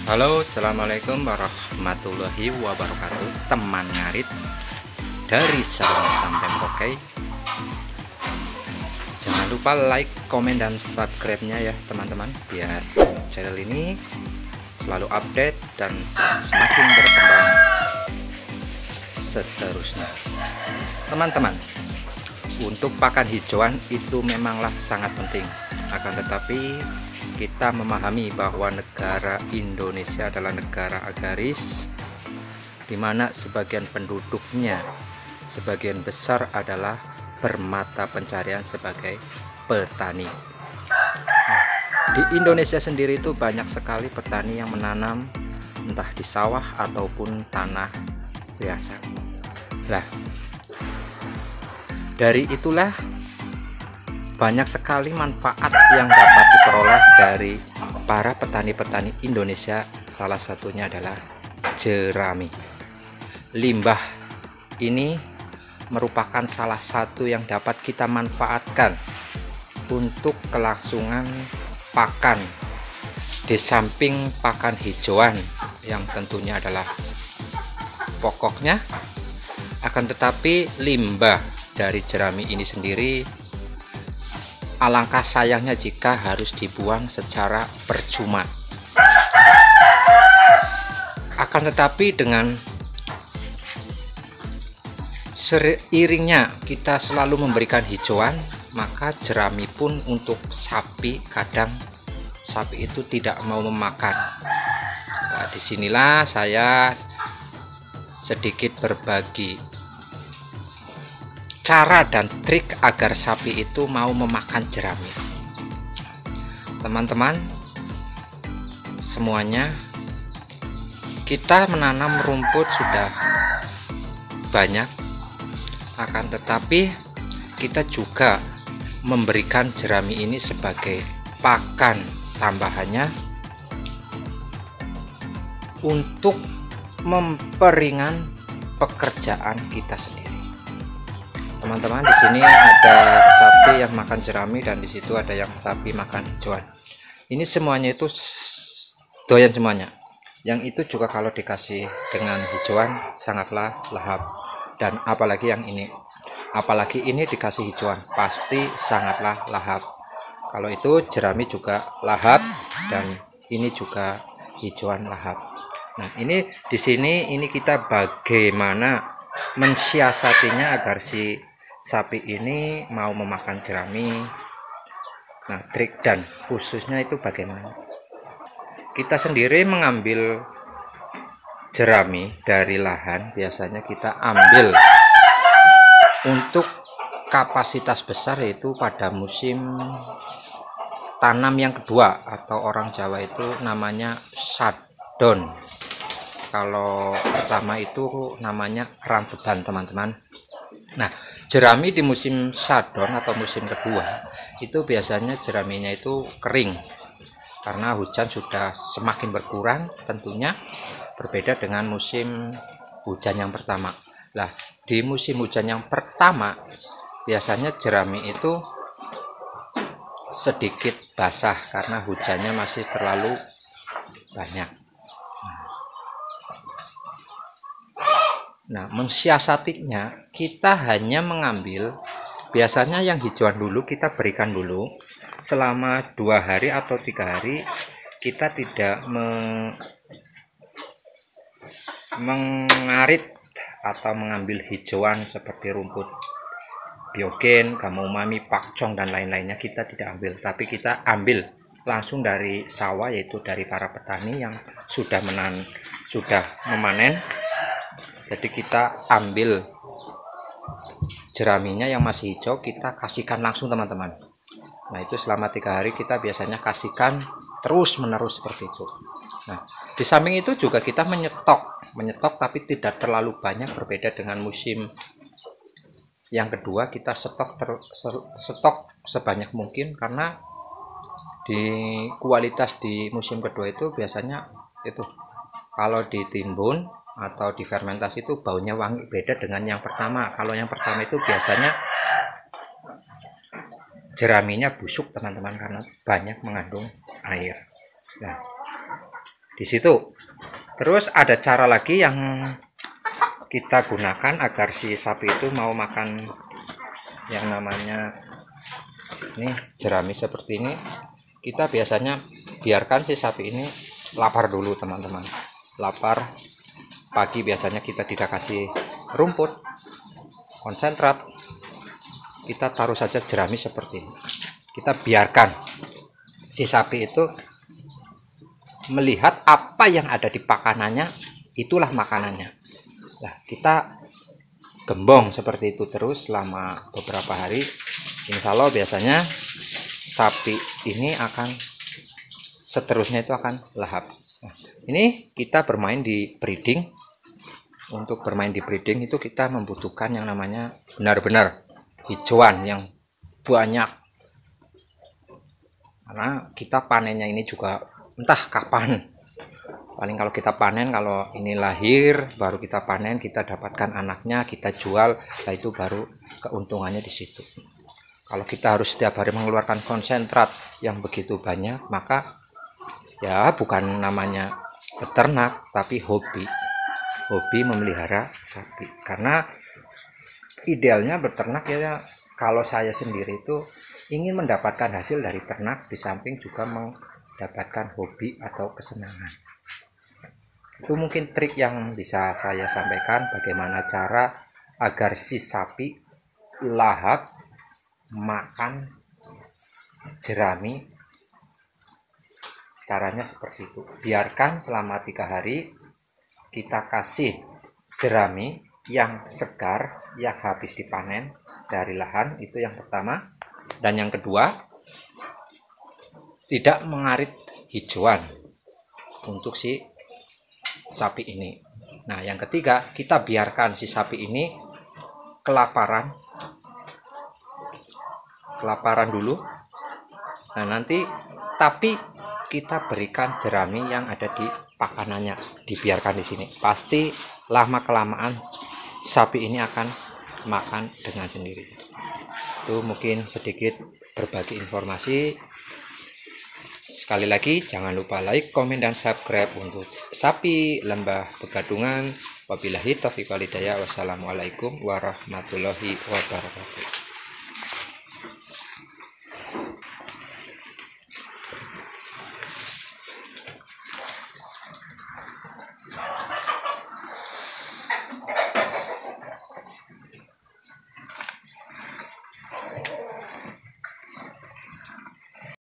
Halo, assalamualaikum warahmatullahi wabarakatuh. Teman ngarit dari Sabang sampai Merauke. Jangan lupa like, komen, dan subscribe-nya ya teman-teman, biar channel ini selalu update dan semakin berkembang seterusnya. Teman-teman, untuk pakan hijauan itu memanglah sangat penting. Akan tetapi kita memahami bahwa negara Indonesia adalah negara agraris, di mana sebagian penduduknya sebagian besar adalah bermata pencarian sebagai petani. Di Indonesia sendiri itu banyak sekali petani yang menanam entah di sawah ataupun tanah biasa. Nah, dari itulah banyak sekali manfaat yang dapat diperoleh dari para petani-petani Indonesia. Salah satunya adalah jerami. Limbah ini merupakan salah satu yang dapat kita manfaatkan untuk kelangsungan pakan, di samping pakan hijauan yang tentunya adalah pokoknya. Akan tetapi limbah dari jerami ini sendiri alangkah sayangnya jika harus dibuang secara percuma. Akan tetapi dengan seiringnya kita selalu memberikan hijauan, maka jerami pun untuk sapi, kadang sapi itu tidak mau memakan. Nah, disinilah saya sedikit berbagi cara dan trik agar sapi itu mau memakan jerami. Teman-teman semuanya, kita menanam rumput sudah banyak, akan tetapi kita juga memberikan jerami ini sebagai pakan tambahannya untuk memperingan pekerjaan kita sendiri. Teman-teman, di sini ada sapi yang makan jerami dan di situ ada yang sapi makan hijauan. Ini semuanya itu doyan semuanya. Yang itu juga kalau dikasih dengan hijauan sangatlah lahap. Dan apalagi yang ini, apalagi ini dikasih hijauan pasti sangatlah lahap. Kalau itu jerami juga lahap dan ini juga hijauan lahap. Nah, ini di sini ini kita bagaimana mensiasatinya agar si sapi ini mau memakan jerami. Nah, trik dan khususnya itu bagaimana? Kita sendiri mengambil jerami dari lahan, biasanya kita ambil untuk kapasitas besar, yaitu pada musim tanam yang kedua, atau orang Jawa itu namanya sadon. Kalau pertama itu namanya rambutan, teman-teman. Nah, jerami di musim sadon atau musim kedua itu biasanya jeraminya itu kering karena hujan sudah semakin berkurang, tentunya berbeda dengan musim hujan yang pertama. Nah, di musim hujan yang pertama biasanya jerami itu sedikit basah karena hujannya masih terlalu banyak. Nah, mensiasatinya kita hanya mengambil, biasanya yang hijauan dulu kita berikan dulu selama 2 hari atau 3 hari. Kita tidak mengarit atau mengambil hijauan seperti rumput biogen, kamomami, pakcong dan lain-lainnya, kita tidak ambil, tapi kita ambil langsung dari sawah, yaitu dari para petani yang sudah memanen. Jadi kita ambil jeraminya yang masih hijau, kita kasihkan langsung, teman-teman. Nah, itu selama 3 hari kita biasanya kasihkan terus menerus seperti itu. Nah, di samping itu juga kita menyetok tapi tidak terlalu banyak, berbeda dengan musim yang kedua. Kita stok sebanyak mungkin, karena di kualitas di musim kedua itu biasanya itu kalau ditimbun atau difermentasi itu baunya wangi, beda dengan yang pertama. Kalau yang pertama itu biasanya jeraminya busuk, teman-teman, karena banyak mengandung air. Nah, di situ. Terus ada cara lagi yang kita gunakan agar si sapi itu mau makan yang namanya ini jerami seperti ini. Kita biasanya biarkan si sapi ini lapar dulu teman-teman. Lapar pagi biasanya kita tidak kasih rumput konsentrat, kita taruh saja jerami seperti ini. Kita biarkan si sapi itu melihat apa yang ada di pakanannya, itulah makanannya. Nah, kita gembong seperti itu terus selama beberapa hari. Insya Allah biasanya sapi ini akan seterusnya itu akan lahap. Nah, ini kita bermain di breeding. Untuk bermain di breeding itu kita membutuhkan yang namanya benar-benar hijauan yang banyak, karena kita panennya ini juga entah kapan. Paling kalau kita panen, kalau ini lahir baru kita panen, kita dapatkan anaknya, kita jual, nah itu baru keuntungannya di situ. Kalau kita harus setiap hari mengeluarkan konsentrat yang begitu banyak, maka ya bukan namanya peternak tapi hobi memelihara sapi. Karena idealnya beternak ya, kalau saya sendiri itu ingin mendapatkan hasil dari ternak di samping juga mendapatkan hobi atau kesenangan. Itu mungkin trik yang bisa saya sampaikan, bagaimana cara agar si sapi lahap makan jerami. Caranya seperti itu, biarkan selama 3 hari, kita kasih jerami yang segar yang habis dipanen dari lahan, itu yang pertama. Dan yang kedua, tidak mengarit hijauan untuk si sapi ini. Nah, yang ketiga, kita biarkan si sapi ini kelaparan dulu. Nah, nanti tapi kita berikan jerami yang ada di pakanannya, dibiarkan di sini. Pasti lama kelamaan sapi ini akan makan dengan sendiri. Itu mungkin sedikit berbagi informasi. Sekali lagi jangan lupa like, komen, dan subscribe untuk sapi lembah Pegadungan. Wabillahi taufiq wal hidayah. Wassalamualaikum warahmatullahi wabarakatuh.